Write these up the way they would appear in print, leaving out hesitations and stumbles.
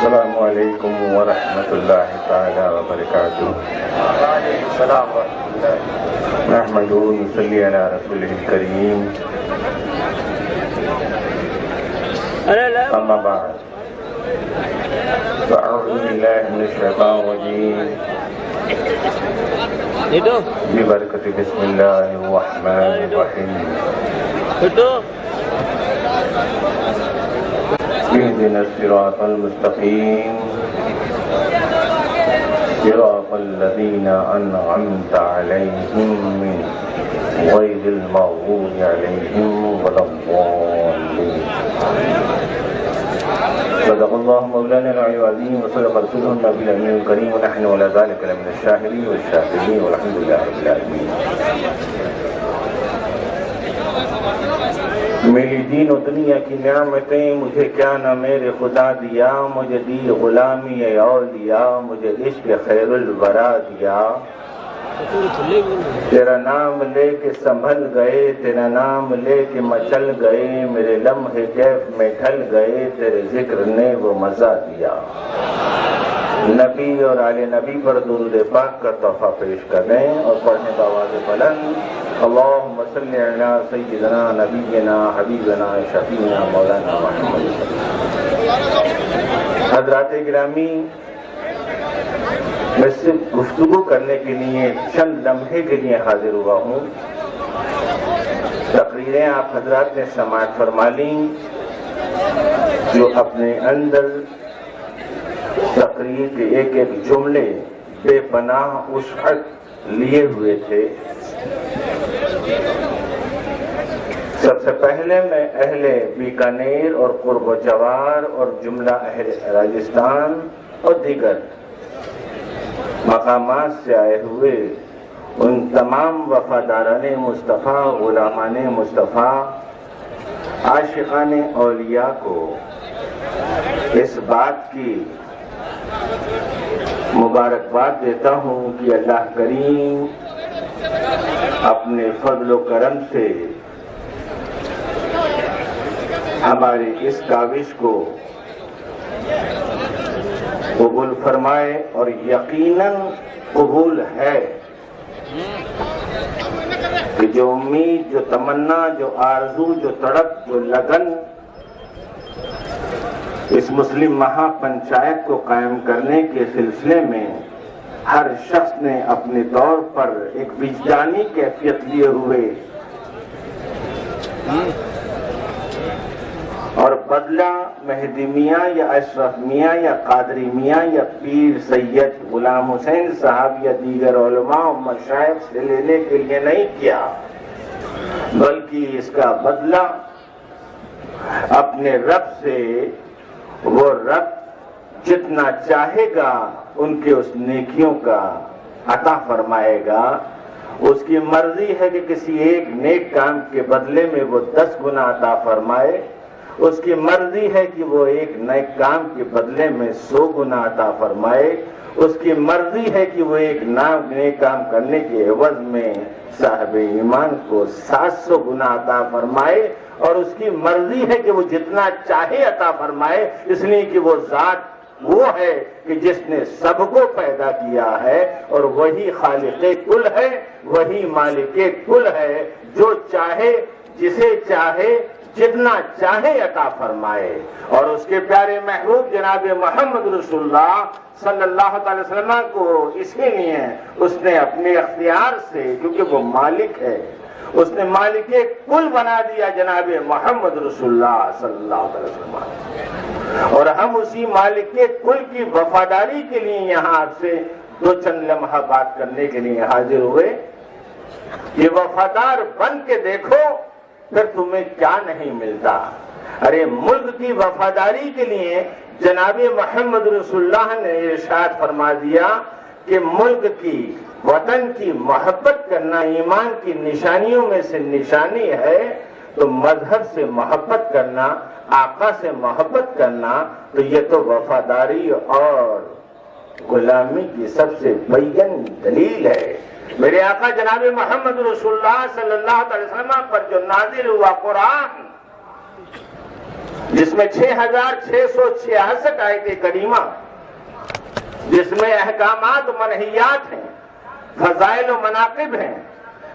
السلام علیکم ورحمۃ اللہ تعالی وبرکاتہ. وعلیکم السلام ورحمۃ اللہ. نحمدہ ونصلی علی رسولہ الکریم. اما بعد فاعوذ باللہ من الشیطان الرجیم ببرکۃ بسم اللہ الرحمن الرحیم. اهدنا الصراط المستقيم صراط الذين أنعمت عليهم غير المغضوب عليهم ولا الضالين. صدق الله مولانا العلي العظيم وصدق رسوله النبي الأمين الكريم ونحن على ذلك لمن الشاهدين والشاكرين والحمد لله رب العالمين. میری دین و دنیا کی نعمتیں مجھے کیا نہ میرے خدا دیا، مجھے دی غلامی اولیاء، مجھے عشق خیر الورا دیا. تیرا نام لے کے سنبھل گئے، تیرا نام لے کے مچل گئے، میرے لمحے کیف میں ڈھل گئے، تیرے ذکر نے وہ مزہ دیا. نبی اور آل نبی پر درود پاک کا تحفہ پیش کریں اور پڑھنے کا آواز بلند اللہم صلی علی سیدنا نبینا حبیبنا شفیعنا مولانا محمد. حضرات گرامی، میں صرف گفتگو کرنے کے لیے چند لمحے کے لیے حاضر ہوا ہوں. تقریریں آپ حضرات نے سماعت فرما لیں جو اپنے اندر تقریر کے ایک ایک جملے بے پناہ وسعت لیے ہوئے تھے. سب سے پہلے میں اہل بیکانیر اور قرب و جوار اور جملہ اہل راجستھان اور دیگر مقامات سے آئے ہوئے ان تمام وفاداران مصطفیٰ، غلامان مصطفیٰ، عاشقان اولیاء کو اس بات کی مبارکباد دیتا ہوں کہ اللہ کریم اپنے فضل و کرم سے ہماری اس کاوش کو قبول فرمائے. اور یقیناً قبول ہے کہ جو امید، جو تمنا، جو آرزو، جو تڑپ، جو لگن اس مسلم مہا پنچایت کو قائم کرنے کے سلسلے میں ہر شخص نے اپنے طور پر ایک وجدانی کیفیت لیے ہوئے اور بدلہ مہدی میاں یا اشرف میاں یا قادری میاں یا پیر سید غلام حسین صاحب یا دیگر علماء و مشائخ سے لینے کے لیے نہیں کیا، بلکہ اس کا بدلہ اپنے رب سے وہ رب جتنا چاہے گا ان کے اس نیکیوں کا عطا فرمائے گا. اس کی مرضی ہے کہ کسی ایک نیک کام کے بدلے میں وہ 10 گنا عطا فرمائے. اس کی مرضی ہے کہ وہ ایک نیک کام کے بدلے میں 100 گنا عطا فرمائے. اس کی مرضی ہے کہ وہ ایک نیک کام کرنے کے عوض میں صاحب ایمان کو 700 گنا عطا فرمائے. اور اس کی مرضی ہے کہ وہ جتنا چاہے عطا فرمائے، اس لیے کہ وہ ذات وہ ہے کہ جس نے سب کو پیدا کیا ہے اور وہی خالق کل ہے، وہی مالک کل ہے، جو چاہے جسے چاہے جتنا چاہے عطا فرمائے. اور اس کے پیارے محبوب جناب محمد رسول اللہ صلی اللہ علیہ وسلم کو اسی لیے اس نے اپنے اختیار سے، کیونکہ وہ مالک ہے، اس نے مالک کل بنا دیا جناب محمد رسول اللہ صلی اللہ علیہ وسلم. اور ہم اسی مالک کل کی وفاداری کے لیے یہاں آپ سے 2 چند لمحہ بات کرنے کے لیے حاضر ہوئے. یہ وفادار بن کے دیکھو پھر تمہیں کیا نہیں ملتا. ارے ملک کی وفاداری کے لیے جناب محمد رسول اللہ نے ارشاد فرما دیا کہ ملک کی، وطن کی محبت کرنا ایمان کی نشانیوں میں سے نشانی ہے. تو مذہب سے محبت کرنا، آقا سے محبت کرنا، تو یہ تو وفاداری اور غلامی کی سب سے بین دلیل ہے. میرے آقا جناب محمد رسول اللہ صلی اللہ علیہ وسلم پر جو نازل ہوا قرآن، جس میں 6666 آیت کریمہ، جس میں احکامات و منہیات ہیں، فضائل و مناقب ہیں،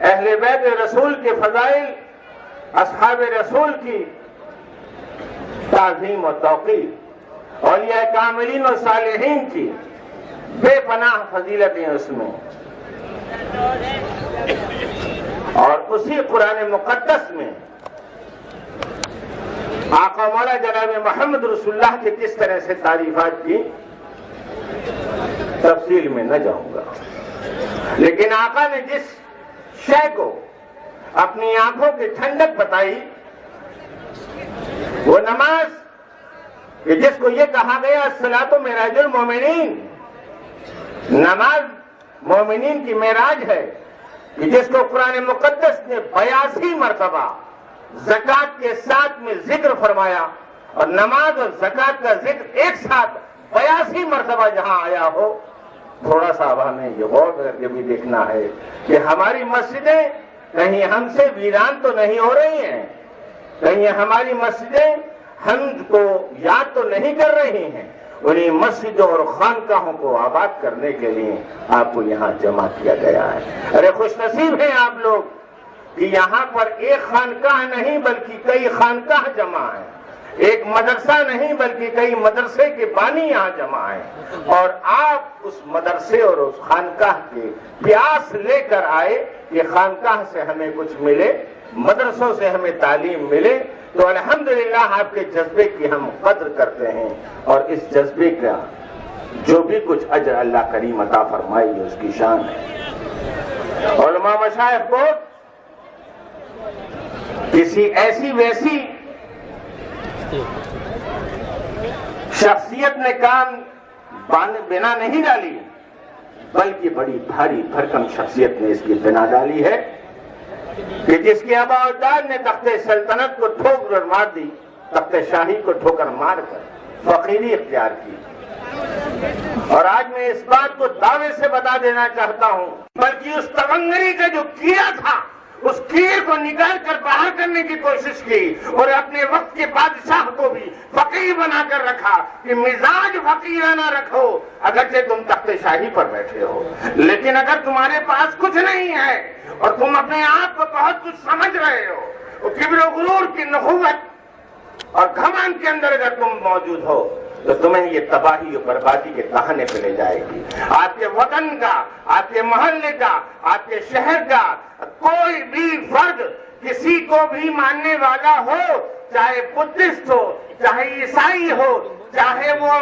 اہل بیت رسول کے فضائل، اصحاب رسول کی تعظیم و توقیر، اولیاء کاملین و صالحین کی بے پناہ فضیلتیں اس میں، اور اسی قرآن مقدس میں آقا مولا جناب محمد رسول اللہ کے کس طرح سے تعریفات کی تفصیل میں نہ جاؤں گا، لیکن آقا نے جس شے کو اپنی آنکھوں کی ٹھنڈک بتائی وہ نماز، کہ جس کو یہ کہا گیا الصلاۃ معراج المومنین، نماز مومنین کی معراج ہے، کہ جس کو قرآن مقدس نے 82 مرتبہ زکوٰۃ کے ساتھ میں ذکر فرمایا، اور نماز اور زکوٰۃ کا ذکر ایک ساتھ 82 مرتبہ جہاں آیا ہو، تھوڑا سا اب ہمیں یہ غور کر کے بھی دیکھنا ہے کہ ہماری مسجدیں کہیں ہم سے ویران تو نہیں ہو رہی ہیں، کہیں ہماری مسجدیں ہم کو یاد تو نہیں کر رہی ہیں۔ انہیں مسجدوں اور خانقاہوں کو آباد کرنے کے لیے آپ کو یہاں جمع کیا گیا ہے۔ ارے خوش نصیب ہیں آپ لوگ کہ یہاں پر ایک خانقاہ نہیں بلکہ کئی خانقاہ جمع ہیں، ایک مدرسہ نہیں بلکہ کئی مدرسے کے بانی یہاں جمع ہیں، اور آپ اس مدرسے اور اس خانقاہ کے پیاس لے کر آئے کہ خانقاہ سے ہمیں کچھ ملے، مدرسوں سے ہمیں تعلیم ملے، تو الحمدللہ آپ کے جذبے کی ہم قدر کرتے ہیں، اور اس جذبے کا جو بھی کچھ اجر اللہ کریم عطا فرمائی اس کی شان ہے۔ علماء مشائخ کو کسی ایسی ویسی شخصیت نے کام بنا نہیں ڈالی، بلکہ بڑی بھاری بھرکم شخصیت نے اس کی بنا ڈالی ہے، کہ جس کے آباء و اجداد نے تخت سلطنت کو ٹھوکر مار دی، تخت شاہی کو ٹھوکر مار کر فقیری اختیار کی۔ اور آج میں اس بات کو دعوے سے بتا دینا چاہتا ہوں، بلکہ اس تونگری کا جو کیڑا تھا اس کیڑے کو نکال کر باہر کرنے کی کوشش کی، اور اپنے وقت کے بادشاہ کو بھی فقیر بنا کر رکھا کہ مزاج فقیرانہ رکھو، اگرچہ تم تخت شاہی پر بیٹھے ہو، لیکن اگر تمہارے پاس کچھ نہیں ہے اور تم اپنے آپ کو بہت کچھ سمجھ رہے ہو، اور کبر و غرور کی نخوت اور گھمنڈ کے اندر اگر تم موجود ہو تو تمہیں یہ تباہی اور بربادی کے تہانے پہ لے جائے گی۔ آپ کے وطن کا، آپ کے محلے کا، آپ کے شہر کا کوئی بھی فرد کسی کو بھی ماننے والا ہو، چاہے بدھسٹ ہو، چاہے عیسائی ہو، چاہے وہ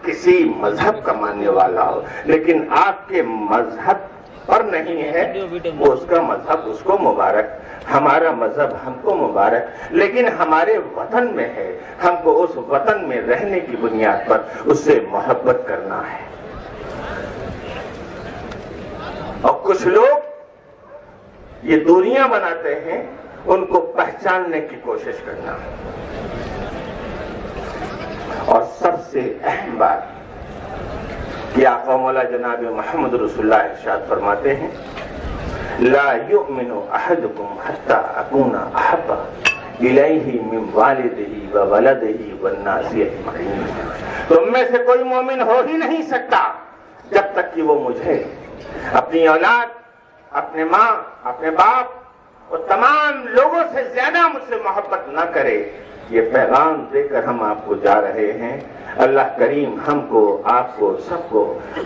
کسی مذہب کا ماننے والا ہو، لیکن آپ کے مذہب پر نہیں ہے، وہ اس کا مذہب اس کو مبارک، ہمارا مذہب ہم کو مبارک، لیکن ہمارے وطن میں ہے، ہم کو اس وطن میں رہنے کی بنیاد پر اس سے محبت کرنا ہے۔ اور کچھ لوگ یہ دوریاں بناتے ہیں، ان کو پہچاننے کی کوشش کرنا۔ اور سب سے اہم بات کہ آقا مولا جناب محمد رسول اللہ ارشاد فرماتے ہیں، لا یؤمن احدکم حتی اکون احب الیہ من والدہ وولدہ والناس اجمعین۔ تم میں سے کوئی مومن ہو ہی نہیں سکتا جب تک کہ وہ مجھے، اپنی اولاد، اپنے ماں، اپنے باپ اور تمام لوگوں سے زیادہ مجھ سے محبت نہ کرے۔ یہ پیغام دے کر ہم آپ کو جا رہے ہیں۔ اللہ کریم ہم کو، آپ کو، سب کو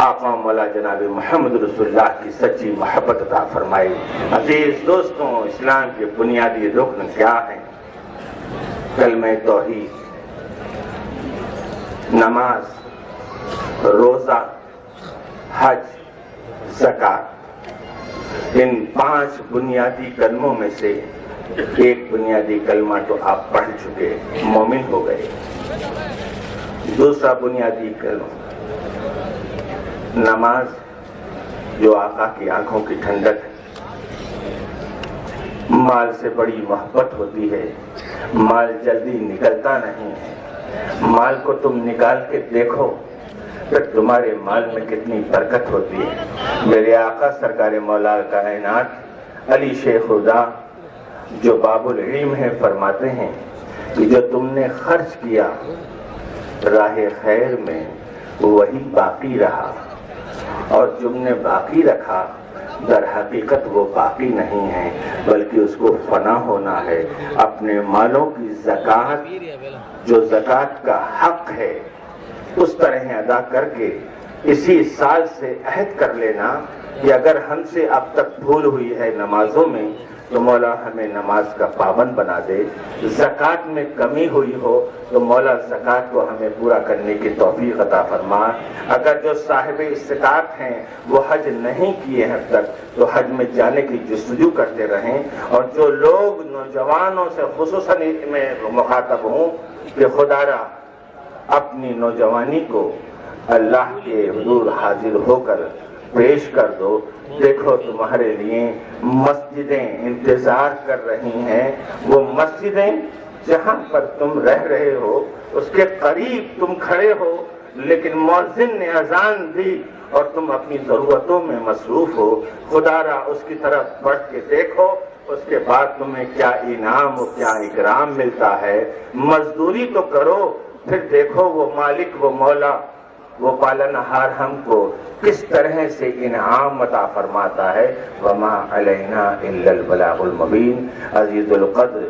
آقا مولا جناب محمد رسول اللہ کی سچی محبت عطا فرمائے۔ عزیز دوستوں، اسلام کے بنیادی رکن کیا ہیں؟ کلمہ توحید، نماز، روزہ، حج، زکوٰۃ۔ ان 5 بنیادی کلموں میں سے ایک بنیادی کلمہ تو آپ پڑھ چکے، مومن ہو گئے۔ دوسرا بنیادی کلمہ نماز، جو آقا کی آنکھوں کی ٹھنڈک ہے۔ مال سے بڑی محبت ہوتی ہے، مال جلدی نکلتا نہیں ہے، مال کو تم نکال کے دیکھو پھر تمہارے مال میں کتنی برکت ہوتی ہے۔ میرے آقا سرکار مولا کائنات علی شیخ خدا جو باب العلم ہے فرماتے ہیں کہ جو تم نے خرچ کیا راہ خیر میں وہی باقی رہا، اور تم نے باقی رکھا در حقیقت وہ باقی نہیں ہے بلکہ اس کو فنا ہونا ہے۔ اپنے مالوں کی زکوٰۃ جو زکوٰۃ کا حق ہے اس طرح ادا کر کے اسی سال سے عہد کر لینا کہ اگر ہم سے اب تک بھول ہوئی ہے نمازوں میں تو مولا ہمیں نماز کا پابند بنا دے، زکوٰۃ میں کمی ہوئی ہو تو مولا زکوٰۃ کو ہمیں پورا کرنے کی توفیق عطا فرما۔ اگر جو صاحب استطاعت ہیں وہ حج نہیں کیے ہیں اب تک تو حج میں جانے کی جستجو کرتے رہیں، اور جو لوگ نوجوانوں سے خصوصاً میں مخاطب ہوں کہ خدا را اپنی نوجوانی کو اللہ کے حضور حاضر ہو کر پیش کر دو، دیکھو تمہارے لیے مسجدیں انتظار کر رہی ہیں، وہ مسجدیں جہاں پر تم رہ رہے ہو اس کے قریب تم کھڑے ہو لیکن مؤذن نے اذان دی اور تم اپنی ضرورتوں میں مصروف ہو، خدا را اس کی طرف بڑھ کے دیکھو، اس کے بعد تمہیں کیا انعام و کیا اکرام ملتا ہے۔ مزدوری تو کرو، پھر دیکھو وہ مالک وہ مولا وہ پالنہار ہم کو کس طرح سے انعام عطا فرماتا ہے۔ وما علینا الا البلاغ المبین۔ عزیز القدر